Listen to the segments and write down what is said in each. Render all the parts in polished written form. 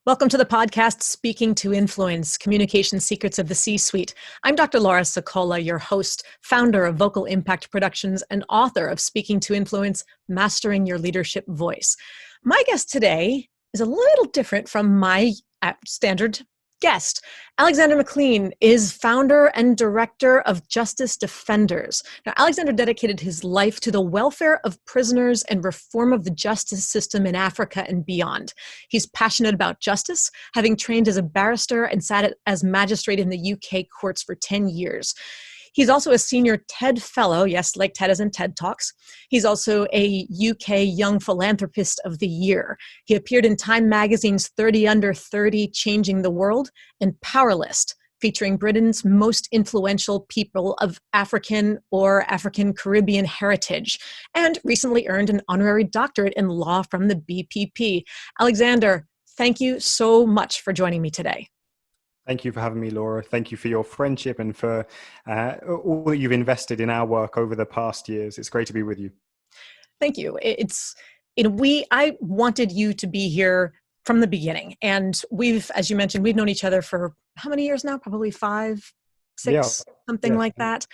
Welcome to the podcast, Speaking to Influence, Communication Secrets of the C-Suite. I'm Dr. Laura Sokola, your host, founder of Vocal Impact Productions, and author of Speaking to Influence, Mastering Your Leadership Voice. My guest today is a little different from my standard guest. Alexander McLean is founder and director of Justice Defenders. Now, Alexander dedicated his life to the welfare of prisoners and reform of the justice system in Africa and beyond. He's passionate about justice, having trained as a barrister and sat as magistrate in the UK courts for 10 years. He's also a senior TED Fellow, yes, like TED as in TED Talks. He's also a UK Young Philanthropist of the Year. He appeared in Time Magazine's 30 Under 30, Changing the World, and Powerlist, featuring Britain's most influential people of African or African Caribbean heritage, and recently earned an honorary doctorate in law from the BPP. Alexander, thank you so much for joining me today. Thank you for having me, Laura. Thank you for your friendship and for all that you've invested in our work over the past years. It's great to be with you. Thank you. I wanted you to be here from the beginning. And as you mentioned, we've known each other for how many years now? Probably 5, 6, something like that.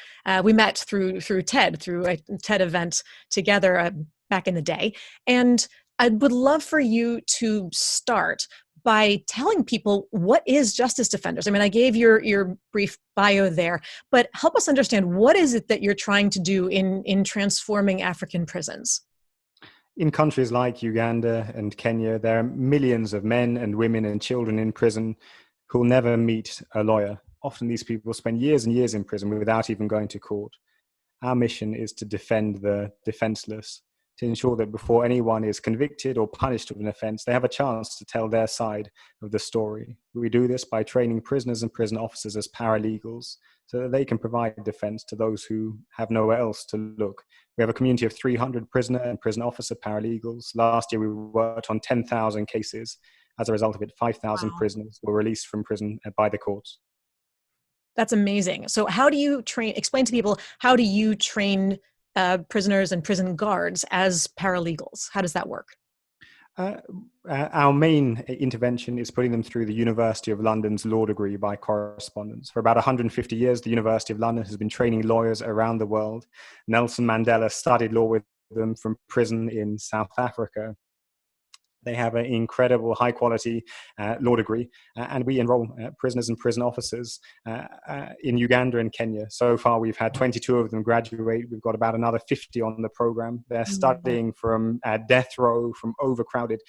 We met through TED, through a TED event together back in the day. And I would love for you to start by telling people, what is Justice Defenders? I mean, I gave your brief bio there, but help us understand, what is it that you're trying to do in transforming African prisons? In countries like Uganda and Kenya, there are millions of men and women and children in prison who will never meet a lawyer. Often these people spend years and years in prison without even going to court. Our mission is to defend the defenseless, to ensure that before anyone is convicted or punished of an offense, they have a chance to tell their side of the story. We do this by training prisoners and prison officers as paralegals so that they can provide defense to those who have nowhere else to look. We have a community of 300 prisoner and prison officer paralegals. Last year, we worked on 10,000 cases. As a result of it, 5,000 prisoners were released from prison by the courts. That's amazing. So how do you explain to people, how do you train prisoners and prison guards as paralegals? How does that work? Our main intervention is putting them through the University of London's law degree by correspondence. For about 150 years, the University of London has been training lawyers around the world. Nelson Mandela studied law with them from prison in South Africa. They have an incredible high-quality law degree, and we enroll prisoners and prison officers in Uganda and Kenya. So far, we've had 22 of them graduate. We've got about another 50 on the program. They're studying from death row, from overcrowded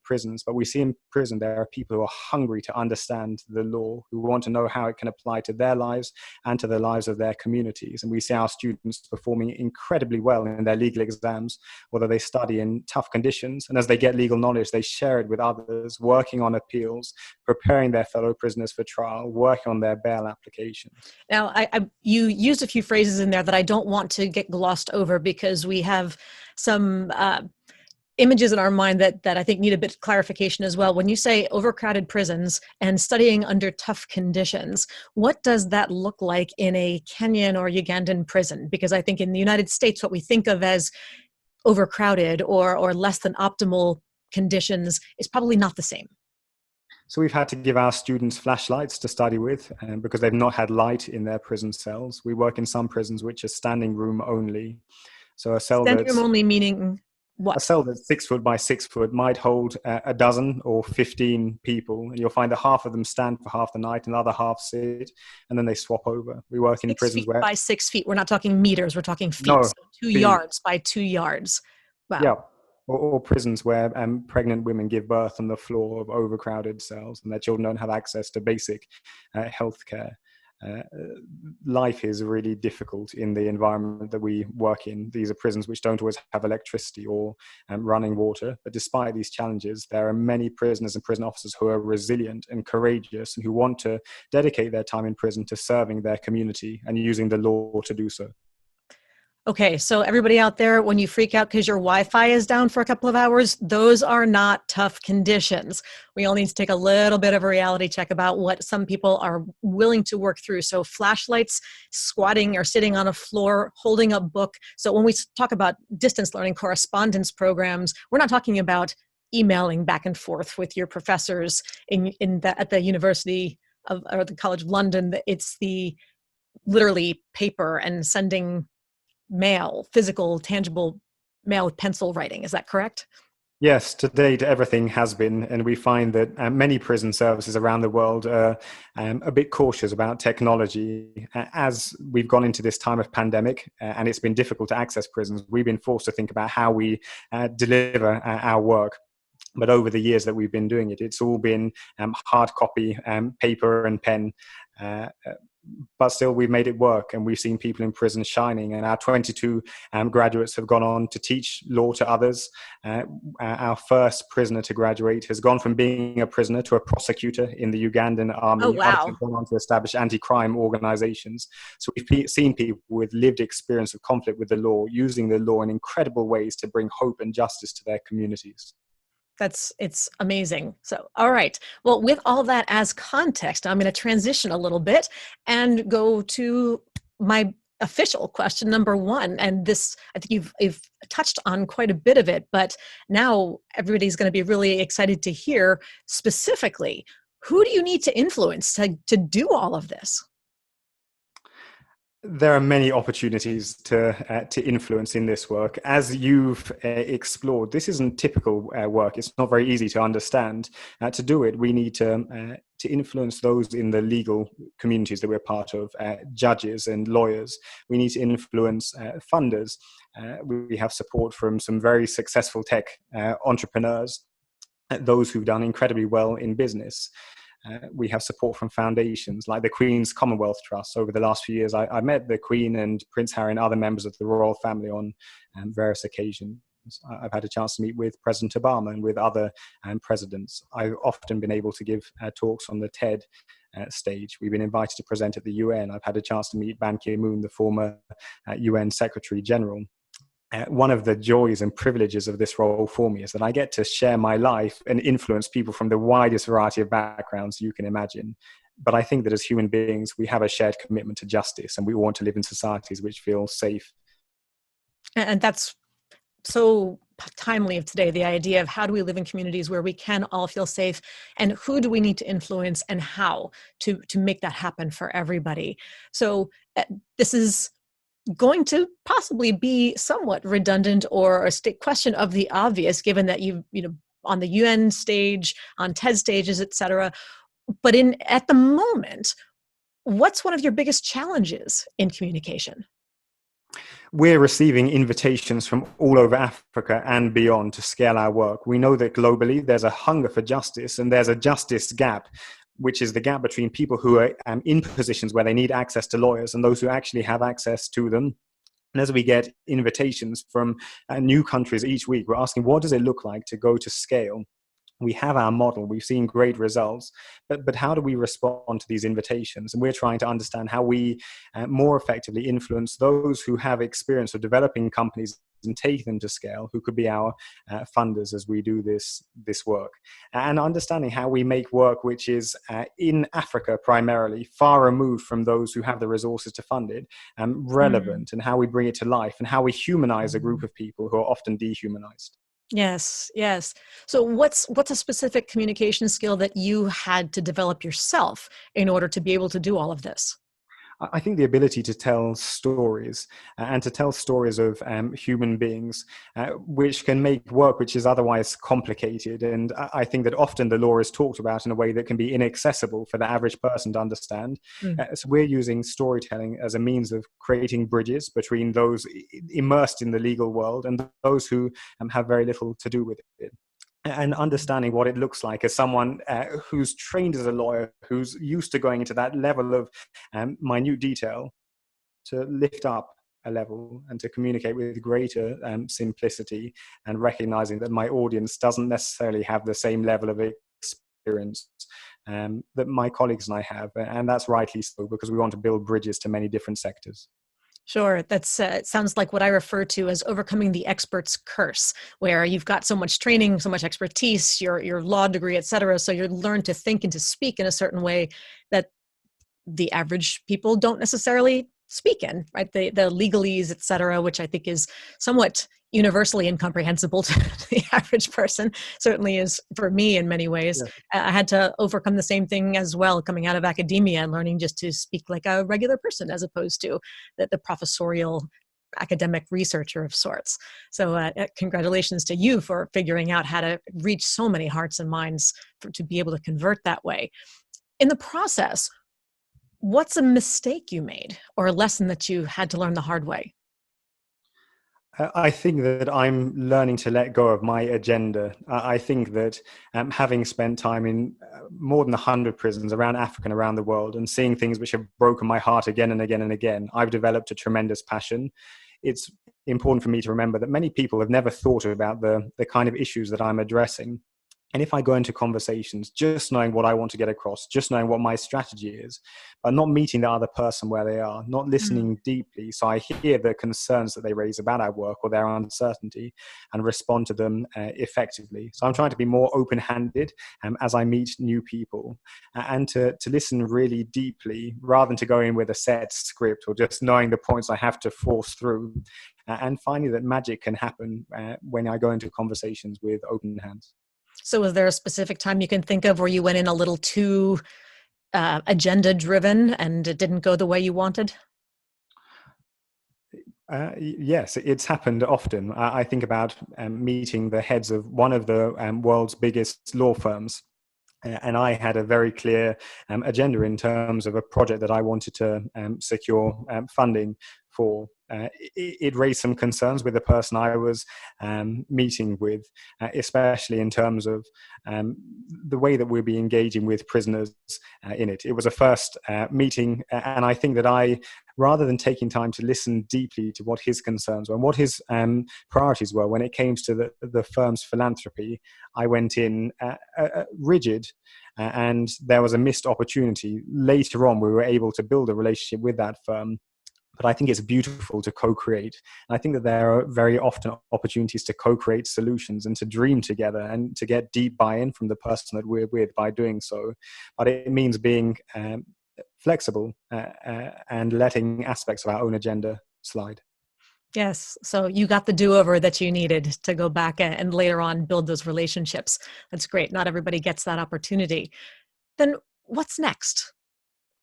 prisons. But we see in prison there are people who are hungry to understand the law, who want to know how it can apply to their lives and to the lives of their communities. And we see our students performing incredibly well in their legal exams, whether they study in tough conditions. And as they get legal knowledge, they share it with others, working on appeals, preparing their fellow prisoners for trial, working on their bail applications. Now, you used a few phrases in there that I don't want to get glossed over, because we have some images in our mind that I think need a bit of clarification as well. When you say overcrowded prisons and studying under tough conditions, what does that look like in a Kenyan or Ugandan prison? Because I think in the United States, what we think of as overcrowded or less than optimal conditions is probably not the same. So we've had to give our students flashlights to study with because they've not had light in their prison cells. We work in some prisons which are standing room only. So a cell standing room only meaning what? A cell that's 6 foot by 6 foot might hold a dozen or 15 people. And you'll find that half of them stand for half the night and the other half sit, and then they swap over. We work in prisons 6 feet by 6 feet. We're not talking meters, we're talking feet. No, so 2 yards by 2 yards. Wow. Yeah. Or prisons where pregnant women give birth on the floor of overcrowded cells and their children don't have access to basic health care. Life is really difficult in the environment that we work in. These are prisons which don't always have electricity or running water. But despite these challenges, there are many prisoners and prison officers who are resilient and courageous and who want to dedicate their time in prison to serving their community and using the law to do so. Okay, so everybody out there, when you freak out because your Wi-Fi is down for a couple of hours, those are not tough conditions. We all need to take a little bit of a reality check about what some people are willing to work through. So flashlights, squatting or sitting on a floor, holding a book. So when we talk about distance learning correspondence programs, we're not talking about emailing back and forth with your professors at the University of, or the College of London. It's the literally paper and sending mail, physical, tangible mail with pencil writing. Is that correct? Yes, to date, everything has been, and we find that many prison services around the world are a bit cautious about technology. As we've gone into this time of pandemic, and it's been difficult to access prisons, we've been forced to think about how we deliver our work. But over the years that we've been doing it, it's all been hard copy, paper and pen. But still, we've made it work, and we've seen people in prison shining. And our 22 graduates have gone on to teach law to others. Our first prisoner to graduate has gone from being a prisoner to a prosecutor in the Ugandan army. Oh, wow. Others have gone on to establish anti-crime organizations. So we've seen people with lived experience of conflict with the law using the law in incredible ways to bring hope and justice to their communities. It's amazing. So, all right. Well, with all that as context, I'm going to transition a little bit and go to my official question number one. And this, I think you've touched on quite a bit of it, but now everybody's going to be really excited to hear specifically, who do you need to influence to do all of this? There are many opportunities to influence in this work. As you've explored, this isn't typical work. It's not very easy to understand. To do it, we need to influence those in the legal communities that we're part of, judges and lawyers. We need to influence funders. We have support from some very successful tech entrepreneurs, those who've done incredibly well in business. We have support from foundations like the Queen's Commonwealth Trust. Over the last few years, I met the Queen and Prince Harry and other members of the royal family on various occasions. I've had a chance to meet with President Obama and with other presidents. I've often been able to give talks on the TED stage. We've been invited to present at the UN. I've had a chance to meet Ban Ki-moon, the former UN Secretary General. One of the joys and privileges of this role for me is that I get to share my life and influence people from the widest variety of backgrounds you can imagine. But I think that as human beings, we have a shared commitment to justice, and we want to live in societies which feel safe. And that's so timely of today, the idea of how do we live in communities where we can all feel safe, and who do we need to influence and how to make that happen for everybody. So this is going to possibly be somewhat redundant or a question of the obvious, given that you know, on the UN stage, on TED stages, et cetera. But at the moment, what's one of your biggest challenges in communication? We're receiving invitations from all over Africa and beyond to scale our work. We know that globally there's a hunger for justice, and there's a justice gap, which is the gap between people who are in positions where they need access to lawyers and those who actually have access to them. And as we get invitations from new countries each week, we're asking, what does it look like to go to scale? We have our model, we've seen great results, but how do we respond to these invitations? And we're trying to understand how we more effectively influence those who have experience of developing companies and take them to scale, who could be our funders as we do this work. And understanding how we make work which is in Africa primarily, far removed from those who have the resources to fund it, relevant, and how we bring it to life, and how we humanize a group of people who are often dehumanized. Yes, yes. So what's a specific communication skill that you had to develop yourself in order to be able to do all of this? I think the ability to tell stories and to tell stories of human beings, which can make work which is otherwise complicated. And I think that often the law is talked about in a way that can be inaccessible for the average person to understand. So we're using storytelling as a means of creating bridges between those immersed in the legal world and those who have very little to do with it. And understanding what it looks like as someone who's trained as a lawyer, who's used to going into that level of minute detail, to lift up a level and to communicate with greater simplicity, and recognizing that my audience doesn't necessarily have the same level of experience that my colleagues and I have. And that's rightly so, because we want to build bridges to many different sectors. Sure. That's it sounds like what I refer to as overcoming the expert's curse, where you've got so much training, so much expertise, your law degree, et cetera. So you learn to think and to speak in a certain way that the average people don't necessarily speak in, right? The legalese, et cetera, which I think is somewhat universally incomprehensible to the average person. Certainly is for me in many ways. Yeah. I had to overcome the same thing as well, coming out of academia and learning just to speak like a regular person as opposed to the professorial academic researcher of sorts. So congratulations to you for figuring out how to reach so many hearts and minds to be able to convert that way. In the process, what's a mistake you made or a lesson that you had to learn the hard way? I think that I'm learning to let go of my agenda. I think that having spent time in more than 100 prisons around Africa and around the world and seeing things which have broken my heart again and again and again, I've developed a tremendous passion. It's important for me to remember that many people have never thought about the kind of issues that I'm addressing. And if I go into conversations, just knowing what I want to get across, just knowing what my strategy is, but not meeting the other person where they are, not listening deeply, so I hear the concerns that they raise about our work or their uncertainty and respond to them effectively. So I'm trying to be more open-handed as I meet new people and to listen really deeply rather than to go in with a set script or just knowing the points I have to force through. And finding that magic can happen when I go into conversations with open hands. So was there a specific time you can think of where you went in a little too agenda driven and it didn't go the way you wanted? Yes, it's happened often. I think about meeting the heads of one of the world's biggest law firms. And I had a very clear agenda in terms of a project that I wanted to secure funding for. It raised some concerns with the person I was meeting with, especially in terms of the way that we'll be engaging with prisoners in it. It was a first meeting, and I think that rather than taking time to listen deeply to what his concerns were and what his priorities were when it came to the firm's philanthropy, I went in rigid, and there was a missed opportunity. Later on, we were able to build a relationship with that firm. But I think it's beautiful to co-create. And I think that there are very often opportunities to co-create solutions and to dream together and to get deep buy-in from the person that we're with by doing so. But it means being flexible and letting aspects of our own agenda slide. Yes. So you got the do-over that you needed to go back and later on build those relationships. That's great. Not everybody gets that opportunity. Then what's next?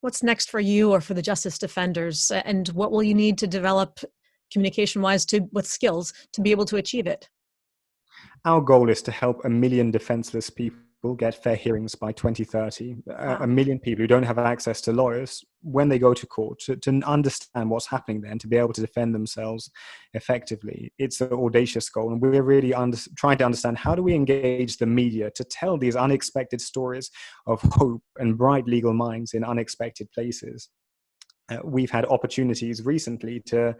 What's next for you or for the justice defenders? And what will you need to develop communication-wise with skills to be able to achieve it? Our goal is to help 1 million defenseless people get fair hearings by 2030. Wow. 1 million people who don't have access to lawyers when they go to court to understand what's happening there and to be able to defend themselves effectively. It's an audacious goal, and we're really trying to understand how do we engage the media to tell these unexpected stories of hope and bright legal minds in unexpected places. We've had opportunities recently to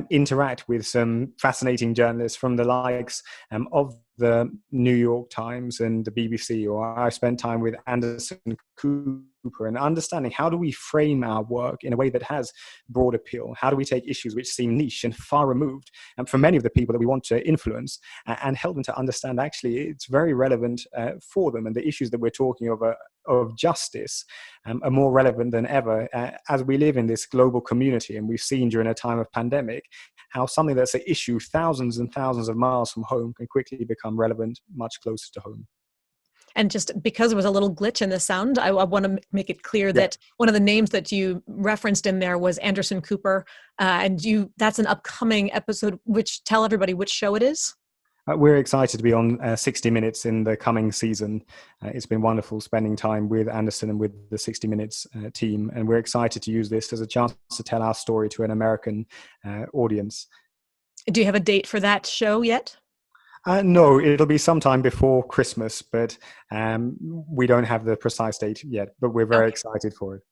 interact with some fascinating journalists from the likes of the New York Times and the BBC, or I spent time with Anderson Cooper, and understanding how do we frame our work in a way that has broad appeal? How do we take issues which seem niche and far removed from many of the people that we want to influence and help them to understand actually it's very relevant for them, and the issues that we're talking of justice are more relevant than ever as we live in this global community. And we've seen during a time of pandemic how something that's an issue thousands and thousands of miles from home can quickly become relevant much closer to home. And just because there was a little glitch in the sound, I want to make it clear that one of the names that you referenced in there was Anderson Cooper. And that's an upcoming episode, tell everybody which show it is. We're excited to be on 60 Minutes in the coming season. It's been wonderful spending time with Anderson and with the 60 Minutes team. And we're excited to use this as a chance to tell our story to an American audience. Do you have a date for that show yet? No, it'll be sometime before Christmas, but we don't have the precise date yet, but we're very excited for it.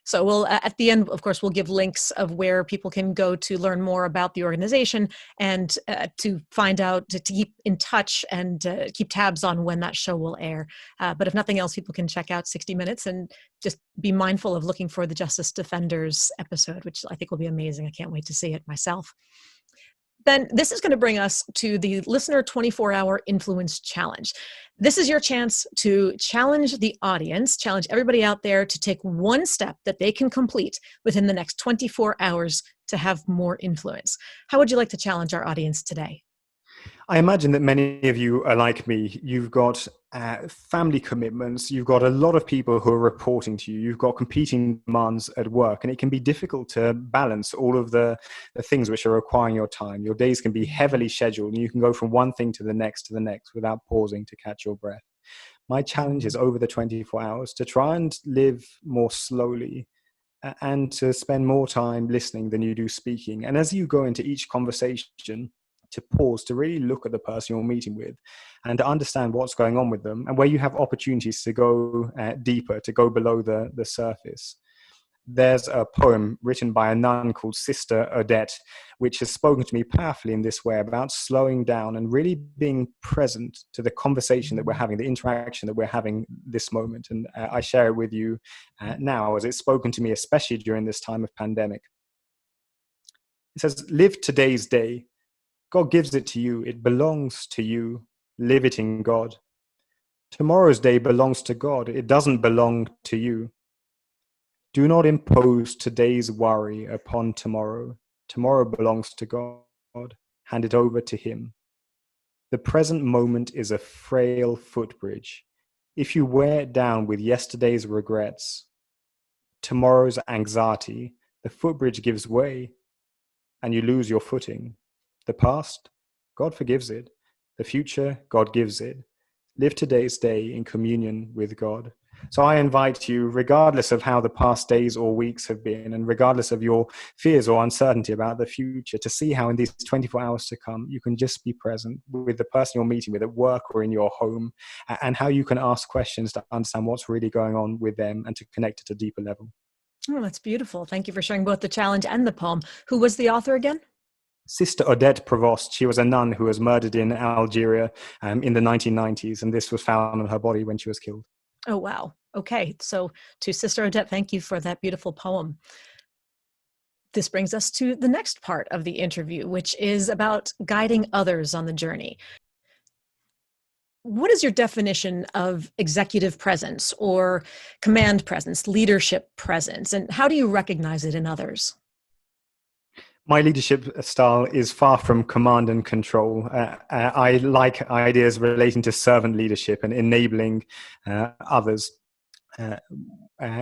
So we'll, at the end, of course, we'll give links of where people can go to learn more about the organization and to find out, to keep in touch and keep tabs on when that show will air. But if nothing else, people can check out 60 Minutes and just be mindful of looking for the Justice Defenders episode, which I think will be amazing. I can't wait to see it myself. Then this is going to bring us to the Listener 24-Hour Influence Challenge. This is your chance to challenge the audience, challenge everybody out there to take one step that they can complete within the next 24 hours to have more influence. How would you like to challenge our audience today? I imagine that many of you are like me. You've got family commitments. You've got a lot of people who are reporting to you. You've got competing demands at work, and it can be difficult to balance all of the things which are requiring your time. Your days can be heavily scheduled, and you can go from one thing to the next without pausing to catch your breath. My challenge is over the 24 hours to try and live more slowly and to spend more time listening than you do speaking. And as you go into each conversation, to pause, to really look at the person you're meeting with and to understand what's going on with them, and where you have opportunities to go deeper, to go below the surface. There's a poem written by a nun called Sister Odette, which has spoken to me powerfully in this way about slowing down and really being present to the conversation that we're having, the interaction that we're having this moment. And I share it with you now, as it's spoken to me, especially during this time of pandemic. It says, live today's day. God gives it to you. It belongs to you. Live it in God. Tomorrow's day belongs to God. It doesn't belong to you. Do not impose today's worry upon tomorrow. Tomorrow belongs to God. Hand it over to Him. The present moment is a frail footbridge. If you wear it down with yesterday's regrets, tomorrow's anxiety, the footbridge gives way and you lose your footing. The past, God forgives it. The future, God gives it. Live today's day in communion with God. So I invite you, regardless of how the past days or weeks have been, and regardless of your fears or uncertainty about the future, to see how in these 24 hours to come, you can just be present with the person you're meeting with at work or in your home, and how you can ask questions to understand what's really going on with them and to connect at a deeper level. Oh, that's beautiful. Thank you for sharing both the challenge and the poem. Who was the author again? Sister Odette Provost. She was a nun who was murdered in Algeria in the 1990s, and this was found on her body when she was killed. Oh, wow. Okay. So to Sister Odette, thank you for that beautiful poem. This brings us to the next part of the interview, which is about guiding others on the journey. What is your definition of executive presence or command presence, leadership presence, and how do you recognize it in others? My leadership style is far from command and control. I like ideas relating to servant leadership and enabling others.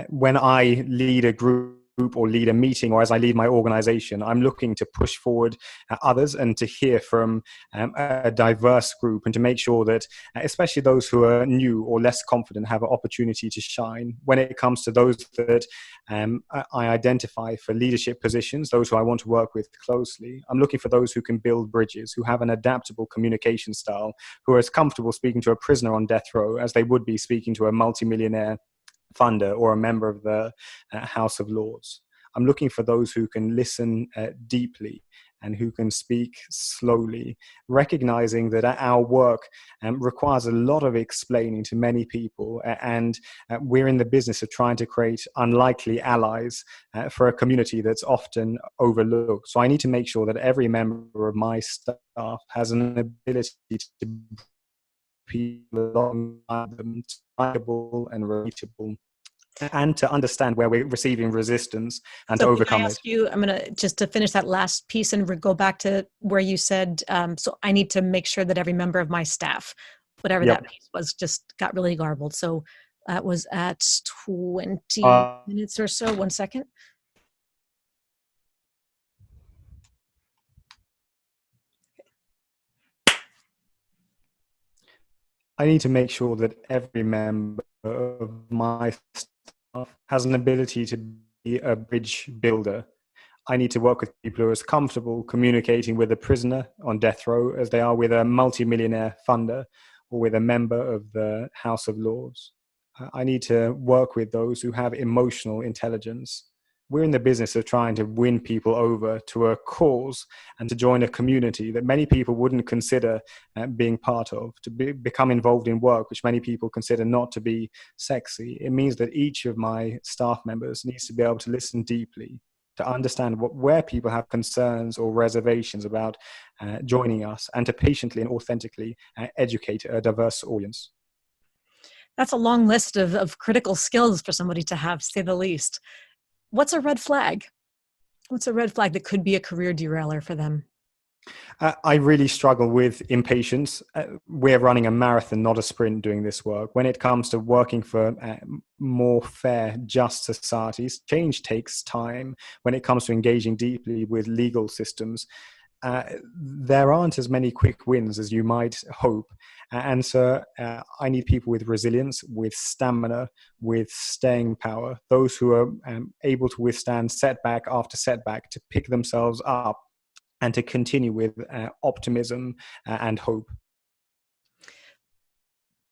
When I lead a group or lead a meeting, or as I lead my organization, I'm looking to push forward others and to hear from a diverse group, and to make sure that especially those who are new or less confident have an opportunity to shine. When it comes to those that I identify for leadership positions, those who I want to work with closely, I'm looking for those who can build bridges, who have an adaptable communication style, who are as comfortable speaking to a prisoner on death row as they would be speaking to a multimillionaire funder or a member of the House of Lords. I'm looking for those who can listen deeply and who can speak slowly, recognizing that our work requires a lot of explaining to many people, and we're in the business of trying to create unlikely allies for a community that's often overlooked. So I need to make sure that every member of my staff has an ability to people alongside them, viable and relatable, and to understand where we're receiving resistance and to overcome can I ask you, I'm going to just to finish that last piece and go back to where you said, so I need to make sure that every member of my staff, whatever that piece was, just got really garbled. So that was at 20 minutes or so. 1 second. I need to make sure that every member of my staff has an ability to be a bridge builder. I need to work with people who are as comfortable communicating with a prisoner on death row as they are with a multimillionaire funder or with a member of the House of Lords. I need to work with those who have emotional intelligence. We're in the business of trying to win people over to a cause and to join a community that many people wouldn't consider being part of, to become involved in work which many people consider not to be sexy. It means that each of my staff members needs to be able to listen deeply, to understand where people have concerns or reservations about joining us, and to patiently and authentically educate a diverse audience. That's a long list of critical skills for somebody to have, to say the least. What's a red flag? What's a red flag that could be a career derailer for them? I really struggle with impatience. We're running a marathon, not a sprint, doing this work. When it comes to working for more fair, just societies, change takes time. When it comes to engaging deeply with legal systems, there aren't as many quick wins as you might hope. And so I need people with resilience, with stamina, with staying power, those who are able to withstand setback after setback, to pick themselves up and to continue with optimism and hope.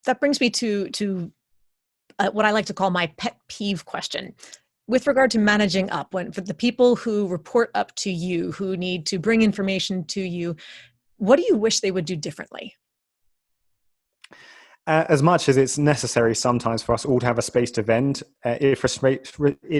That brings me to what I like to call my pet peeve question. With regard to managing up, when for the people who report up to you, who need to bring information to you, what do you wish they would do differently? As much as it's necessary sometimes for us all to have a space to vent, it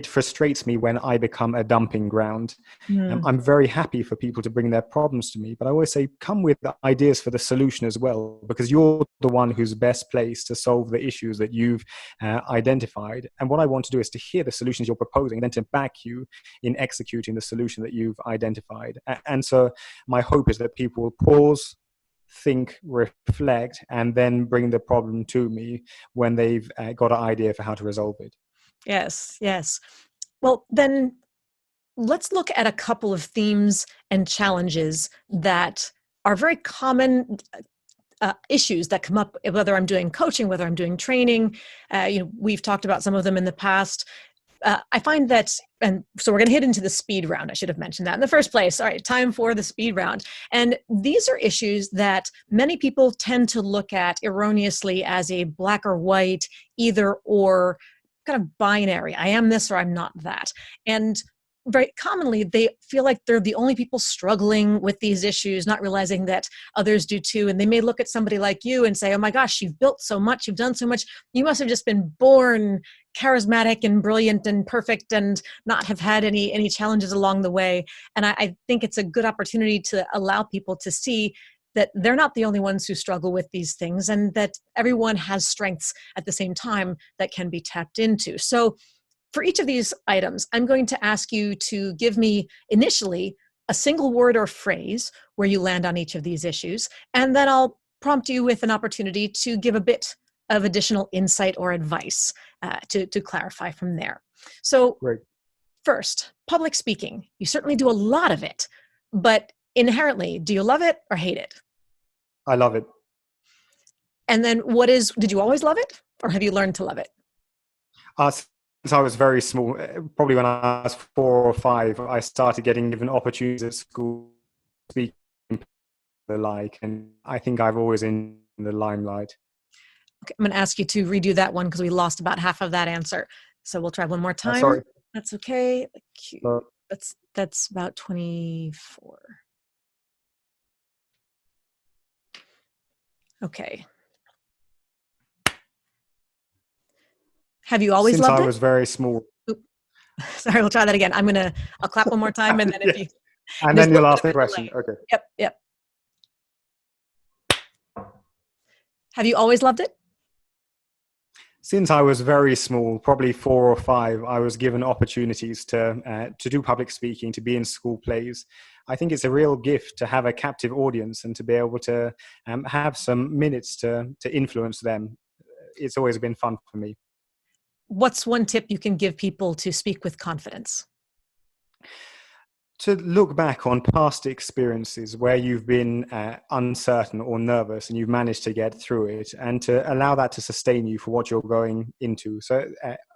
frustrates me when I become a dumping ground. I'm very happy for people to bring their problems to me, but I always say, come with the ideas for the solution as well, because you're the one who's best placed to solve the issues that you've identified. And what I want to do is to hear the solutions you're proposing, and then to back you in executing the solution that you've identified. And so my hope is that people will pause, think, reflect, and then bring the problem to me when they've got an idea for how to resolve it. Yes, yes. Well, then let's look at a couple of themes and challenges that are very common issues that come up, whether I'm doing coaching, whether I'm doing training. We've talked about some of them in the past. I find that, and so we're going to hit into the speed round. I should have mentioned that in the first place. All right, time for the speed round. And these are issues that many people tend to look at erroneously as a black or white, either or kind of binary. I am this or I'm not that. And very commonly, they feel like they're the only people struggling with these issues, not realizing that others do too. And they may look at somebody like you and say, oh my gosh, you've built so much, you've done so much. You must have just been born charismatic and brilliant and perfect and not have had any challenges along the way. And I think it's a good opportunity to allow people to see that they're not the only ones who struggle with these things, and that everyone has strengths at the same time that can be tapped into. So for each of these items, I'm going to ask you to give me initially a single word or phrase where you land on each of these issues, and then I'll prompt you with an opportunity to give a bit of additional insight or advice to clarify from there. So Great. First, public speaking. You certainly do a lot of it, but inherently, do you love it or hate it? I love it. And then did you always love it, or have you learned to love it? Since I was very small, probably when I was 4 or 5, I started getting given opportunities at school to speak the like, and I think I've always in the limelight. Okay, I'm going to ask you to redo that one because we lost about half of that answer. So we'll try one more time. Sorry. That's okay. No. That's about 24. Okay. Have you always Since loved I it? was very small. Sorry, we'll try that again. I'll clap one more time, and then if you... And then you'll ask the question. Okay. Yep. Have you always loved it? Since I was very small, probably 4 or 5, I was given opportunities to do public speaking, to be in school plays. I think it's a real gift to have a captive audience and to be able to have some minutes to influence them. It's always been fun for me. What's one tip you can give people to speak with confidence? To look back on past experiences where you've been uncertain or nervous and you've managed to get through it, and to allow that to sustain you for what you're going into. So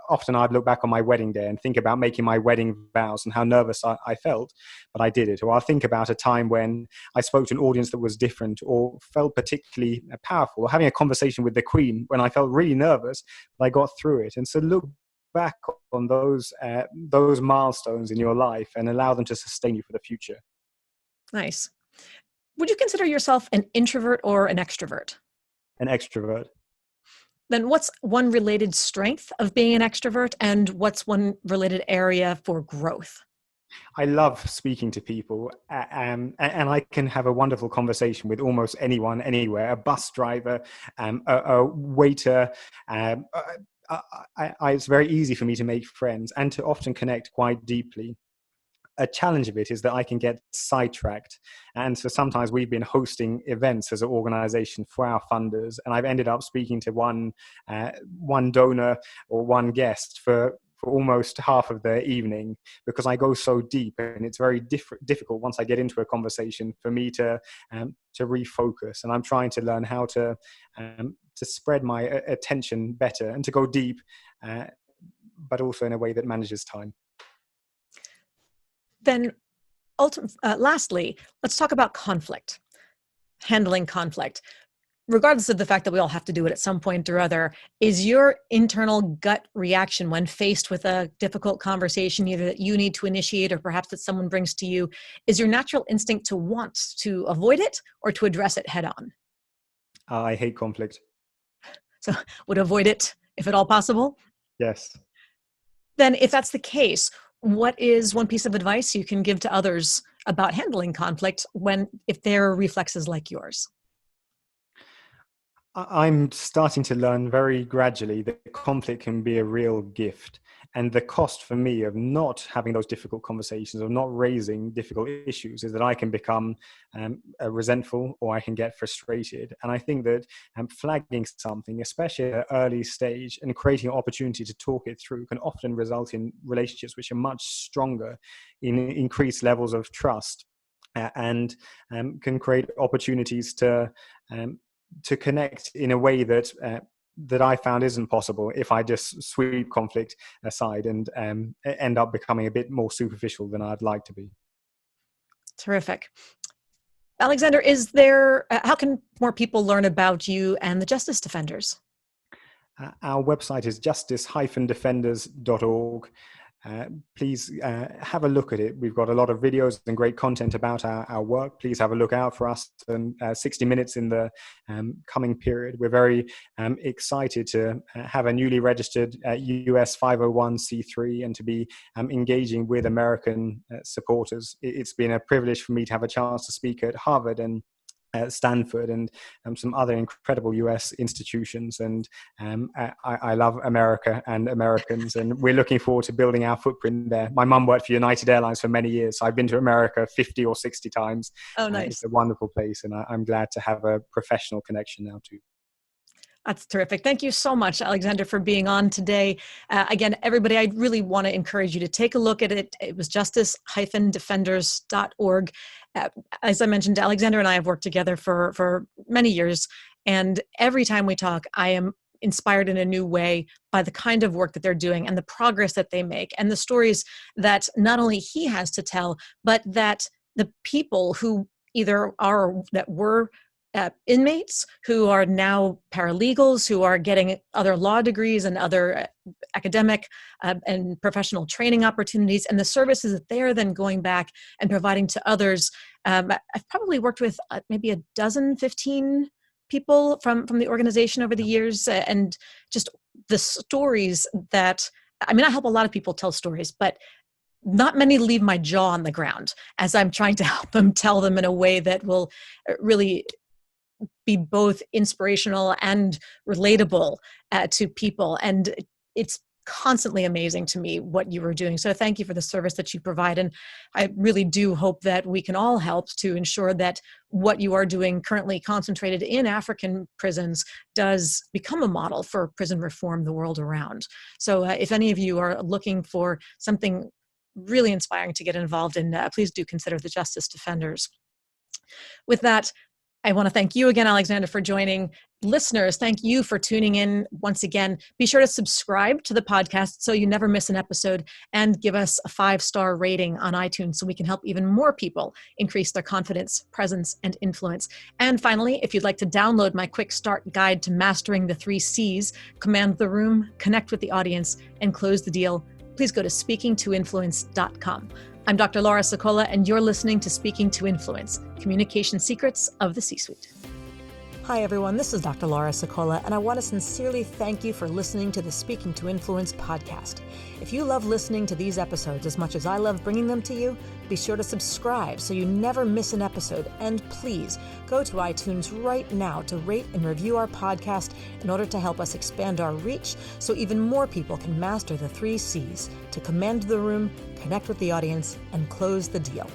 often I'd look back on my wedding day and think about making my wedding vows and how nervous I felt, but I did it. Or I'll think about a time when I spoke to an audience that was different or felt particularly powerful, or having a conversation with the Queen when I felt really nervous, but I got through it. And so look back on those milestones in your life and allow them to sustain you for the future. Nice. Would you consider yourself an introvert or an extrovert? An extrovert. Then what's one related strength of being an extrovert, and what's one related area for growth? I love speaking to people, and I can have a wonderful conversation with almost anyone, anywhere, a bus driver, a waiter. Um, it's very easy for me to make friends and to often connect quite deeply. A challenge of it is that I can get sidetracked. And so sometimes we've been hosting events as an organization for our funders, and I've ended up speaking to one donor or one guest for almost half of the evening, because I go so deep, and it's very difficult once I get into a conversation for me to refocus. And I'm trying to learn how to spread my attention better and to go deep, but also in a way that manages time. Then, lastly, let's talk about conflict, handling conflict. Regardless of the fact that we all have to do it at some point or other, is your internal gut reaction when faced with a difficult conversation, either that you need to initiate or perhaps that someone brings to you, is your natural instinct to want to avoid it or to address it head on? I hate conflict. So would avoid it if at all possible? Yes. Then if that's the case, what is one piece of advice you can give to others about handling conflict if their reflexes like yours? I'm starting to learn very gradually that conflict can be a real gift. And the cost for me of not having those difficult conversations, of not raising difficult issues, is that I can become resentful, or I can get frustrated. And I think that flagging something, especially at an early stage, and creating an opportunity to talk it through can often result in relationships which are much stronger, in increased levels of trust, and can create opportunities to connect in a way that I found isn't possible if I just sweep conflict aside and end up becoming a bit more superficial than I'd like to be. Terrific. Alexander, how can more people learn about you and the Justice Defenders? Our website is justice-defenders.org. Please have a look at it. We've got a lot of videos and great content about our work. Please have a look out for us and 60 Minutes in the coming period. We're very excited to have a newly registered US 501c3 and to be engaging with American supporters. It's been a privilege for me to have a chance to speak at Harvard and Stanford and some other incredible US institutions, and I love America and Americans, and we're looking forward to building our footprint there. My mum worked for United Airlines for many years, so I've been to America 50 or 60 times. Oh, nice. It's a wonderful place, and I'm glad to have a professional connection now too. That's terrific. Thank you so much, Alexander, for being on today. Again, everybody, I really want to encourage you to take a look at it. It was justice-defenders.org. As I mentioned, Alexander and I have worked together for many years. And every time we talk, I am inspired in a new way by the kind of work that they're doing and the progress that they make and the stories that not only he has to tell, but that the people who either were inmates, who are now paralegals, who are getting other law degrees and other academic and professional training opportunities, and the services that they are then going back and providing to others. I've probably worked with maybe 15 people from the organization over the years, and just the stories that, I help a lot of people tell stories, but not many leave my jaw on the ground as I'm trying to help them tell them in a way that will really be both inspirational and relatable to people. And it's constantly amazing to me what you are doing. So thank you for the service that you provide. And I really do hope that we can all help to ensure that what you are doing currently concentrated in African prisons does become a model for prison reform the world around. So if any of you are looking for something really inspiring to get involved in, please do consider the Justice Defenders. With that, I want to thank you again, Alexander, for joining. Listeners, thank you for tuning in once again. Be sure to subscribe to the podcast so you never miss an episode, and give us a 5-star rating on iTunes so we can help even more people increase their confidence, presence, and influence. And finally, if you'd like to download my quick start guide to mastering the 3 C's, command the room, connect with the audience, and close the deal, please go to speakingtoinfluence.com. I'm Dr. Laura Sokola, and you're listening to Speaking to Influence, Communication Secrets of the C-Suite. Hi everyone, this is Dr. Laura Sokola, and I want to sincerely thank you for listening to the Speaking to Influence podcast. If you love listening to these episodes as much as I love bringing them to you, be sure to subscribe so you never miss an episode, and please go to iTunes right now to rate and review our podcast in order to help us expand our reach so even more people can master the 3 C's to command the room, connect with the audience, and close the deal.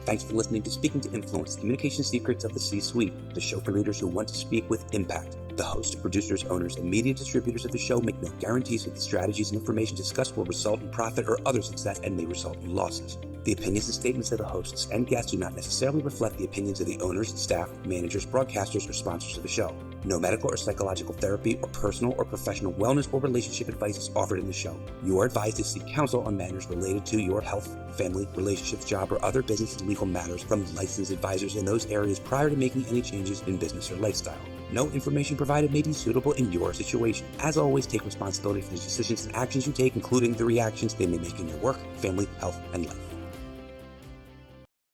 Thanks for listening to Speaking to Influence, Communication Secrets of the C-Suite, the show for leaders who want to speak with impact. The hosts, producers, owners, and media distributors of the show make no guarantees that the strategies and information discussed will result in profit or other success and may result in losses. The opinions and statements of the hosts and guests do not necessarily reflect the opinions of the owners, staff, managers, broadcasters, or sponsors of the show. No medical or psychological therapy or personal or professional wellness or relationship advice is offered in the show. You are advised to seek counsel on matters related to your health, family, relationships, job, or other business and legal matters from licensed advisors in those areas prior to making any changes in business or lifestyle. No information provided may be suitable in your situation. As always, take responsibility for the decisions and actions you take, including the reactions they may make in your work, family, health, and life.